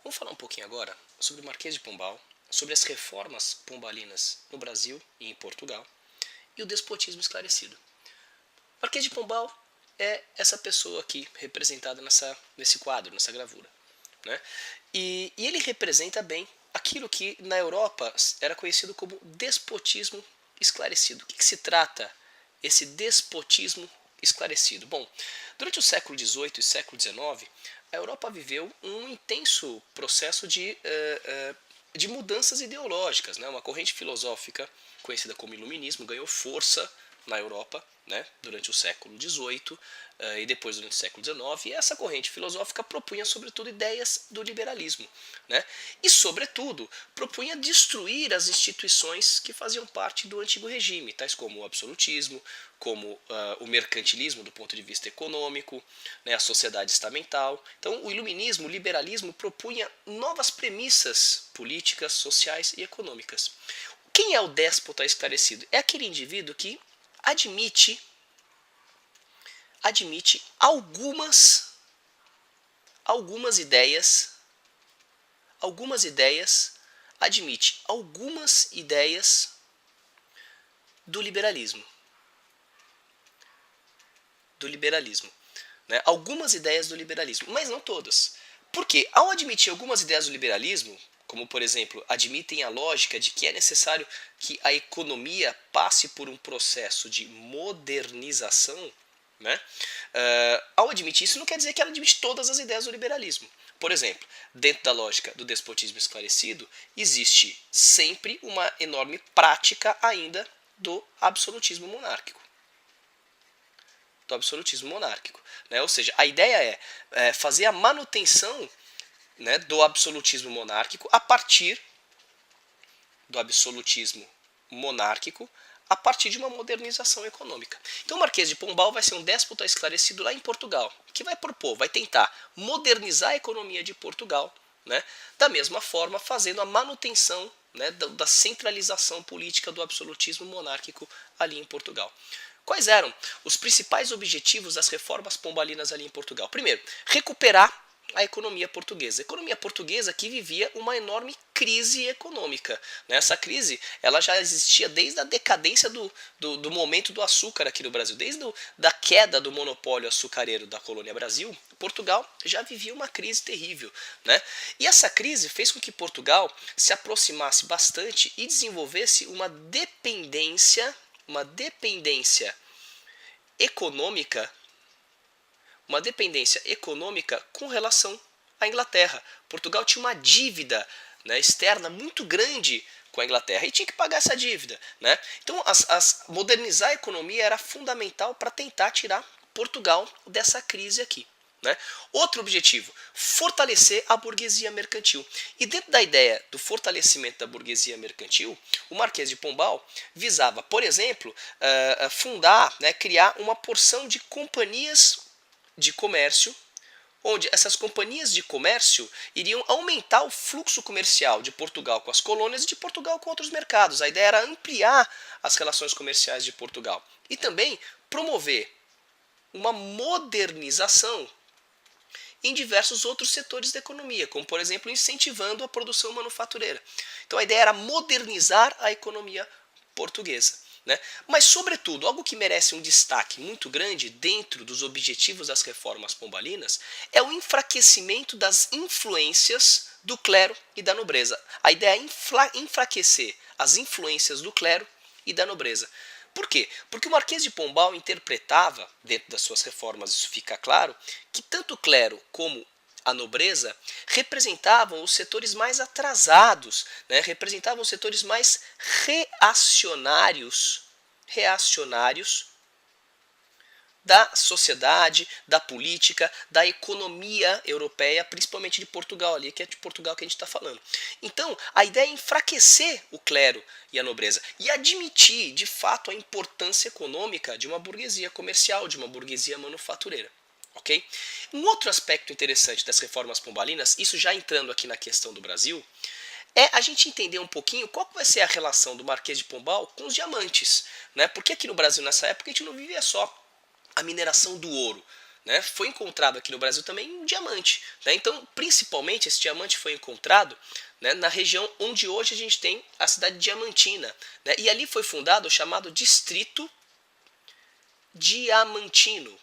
Vamos falar um pouquinho agora sobre o Marquês de Pombal, sobre as reformas pombalinas no Brasil e em Portugal e o despotismo esclarecido. O Marquês de Pombal é essa pessoa aqui representada nesse quadro, nessa gravura, né? E ele representa bem aquilo que na Europa era conhecido como despotismo esclarecido. O que se trata esse despotismo esclarecido? Bom, durante o século XVIII e século XIX, a Europa viveu um intenso processo de mudanças ideológicas, né? Uma corrente filosófica conhecida como iluminismo ganhou força na Europa, né, durante o século XVIII e depois durante o século XIX, e essa corrente filosófica propunha sobretudo ideias do liberalismo, né, e sobretudo propunha destruir as instituições que faziam parte do antigo regime, tais como o absolutismo, como o mercantilismo do ponto de vista econômico, né, a sociedade estamental. Então o iluminismo, o liberalismo propunha novas premissas políticas, sociais e econômicas. Quem é o déspota esclarecido? É aquele indivíduo que admite algumas ideias, admite algumas ideias do liberalismo. Né? Algumas ideias do liberalismo, mas não todas. Porque ao admitir algumas ideias do liberalismo, como por exemplo, admitem a lógica de que é necessário que a economia passe por um processo de modernização, né? Ao admitir isso, não quer dizer que ela admite todas as ideias do liberalismo. Por exemplo, dentro da lógica do despotismo esclarecido, existe sempre uma enorme prática ainda do absolutismo monárquico. Né? Ou seja, a ideia é fazer a manutenção, né, do absolutismo monárquico a partir de uma modernização econômica. Então o Marquês de Pombal vai ser um déspota esclarecido lá em Portugal, que vai tentar modernizar a economia de Portugal, né, da mesma forma fazendo a manutenção, né, da centralização política do absolutismo monárquico ali em Portugal. Quais eram os principais objetivos das reformas pombalinas ali em Portugal? Primeiro, recuperar a economia portuguesa. A economia portuguesa que vivia uma enorme crise econômica. Essa crise ela já existia desde a decadência do momento do açúcar aqui no Brasil. Desde da queda do monopólio açucareiro da colônia Brasil, Portugal já vivia uma crise terrível. Né? E essa crise fez com que Portugal se aproximasse bastante e desenvolvesse uma dependência econômica com relação à Inglaterra. Portugal tinha uma dívida, né, externa muito grande com a Inglaterra e tinha que pagar essa dívida. Né? Então, modernizar a economia era fundamental para tentar tirar Portugal dessa crise aqui. Né? Outro objetivo, fortalecer a burguesia mercantil. E dentro da ideia do fortalecimento da burguesia mercantil, o Marquês de Pombal visava, por exemplo, fundar, né, criar uma porção de companhias de comércio, onde essas companhias de comércio iriam aumentar o fluxo comercial de Portugal com as colônias e de Portugal com outros mercados. A ideia era ampliar as relações comerciais de Portugal e também promover uma modernização em diversos outros setores da economia, como por exemplo incentivando a produção manufatureira. Então a ideia era modernizar a economia portuguesa. Né? Mas, sobretudo, algo que merece um destaque muito grande dentro dos objetivos das reformas pombalinas é o enfraquecimento das influências do clero e da nobreza. A ideia é enfraquecer as influências do clero e da nobreza. Por quê? Porque o Marquês de Pombal interpretava, dentro das suas reformas isso fica claro, que tanto o clero como a nobreza representavam os setores mais atrasados, né? Representavam os setores mais reacionários da sociedade, da política, da economia europeia, principalmente de Portugal ali, que é de Portugal que a gente está falando. Então, a ideia é enfraquecer o clero e a nobreza e admitir, de fato, a importância econômica de uma burguesia comercial, de uma burguesia manufatureira. Okay? Um outro aspecto interessante das reformas pombalinas, isso já entrando aqui na questão do Brasil, é a gente entender um pouquinho qual vai ser a relação do Marquês de Pombal com os diamantes. Né? Porque aqui no Brasil, nessa época, a gente não vivia só a mineração do ouro. né, foi encontrado aqui no Brasil também um diamante. Né? Então, principalmente, esse diamante foi encontrado, né, na região onde hoje a gente tem a cidade diamantina. Né? E ali foi fundado o chamado Distrito Diamantino.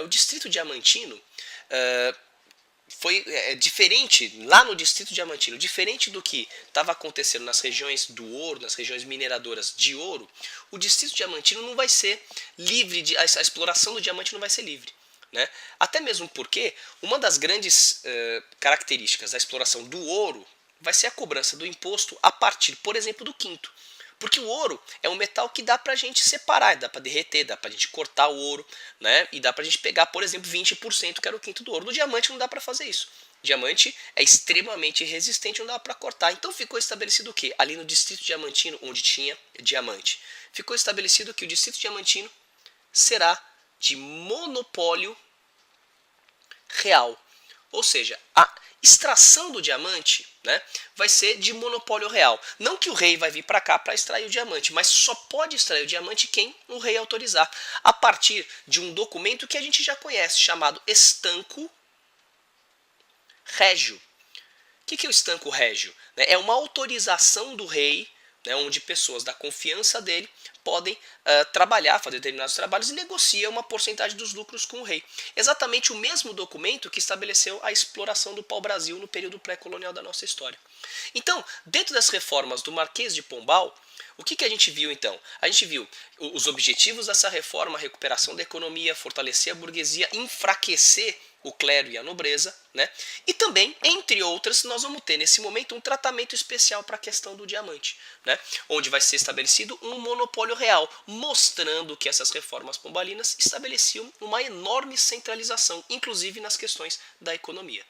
O Distrito Diamantino foi diferente, lá no Distrito Diamantino, diferente do que estava acontecendo nas regiões do ouro, nas regiões mineradoras de ouro, o Distrito Diamantino não vai ser livre, a exploração do diamante não vai ser livre. Né? Até mesmo porque uma das grandes características da exploração do ouro vai ser a cobrança do imposto a partir, por exemplo, do quinto. Porque o ouro é um metal que dá pra gente separar, dá pra derreter, dá pra gente cortar o ouro, né? E dá pra gente pegar, por exemplo, 20%, que era o quinto do ouro. No diamante não dá pra fazer isso. O diamante é extremamente resistente, não dá pra cortar. Então ficou estabelecido o quê? Ali no Distrito Diamantino, onde tinha diamante, ficou estabelecido que o Distrito Diamantino será de monopólio real. Ou seja, a extração do diamante, né, vai ser de monopólio real. Não que o rei vai vir para cá para extrair o diamante, mas só pode extrair o diamante quem o rei autorizar, a partir de um documento que a gente já conhece, chamado estanco régio. O que é o estanco régio? É uma autorização do rei, né, onde pessoas da confiança dele podem trabalhar, fazer determinados trabalhos e negocia uma porcentagem dos lucros com o rei. Exatamente o mesmo documento que estabeleceu a exploração do pau-brasil no período pré-colonial da nossa história. Então, dentro das reformas do Marquês de Pombal, o que a gente viu então? A gente viu os objetivos dessa reforma: a recuperação da economia, fortalecer a burguesia, enfraquecer o clero e a nobreza, né? E também, entre outras, nós vamos ter nesse momento um tratamento especial para a questão do diamante, né? Onde vai ser estabelecido um monopólio real, mostrando que essas reformas pombalinas estabeleciam uma enorme centralização, inclusive nas questões da economia.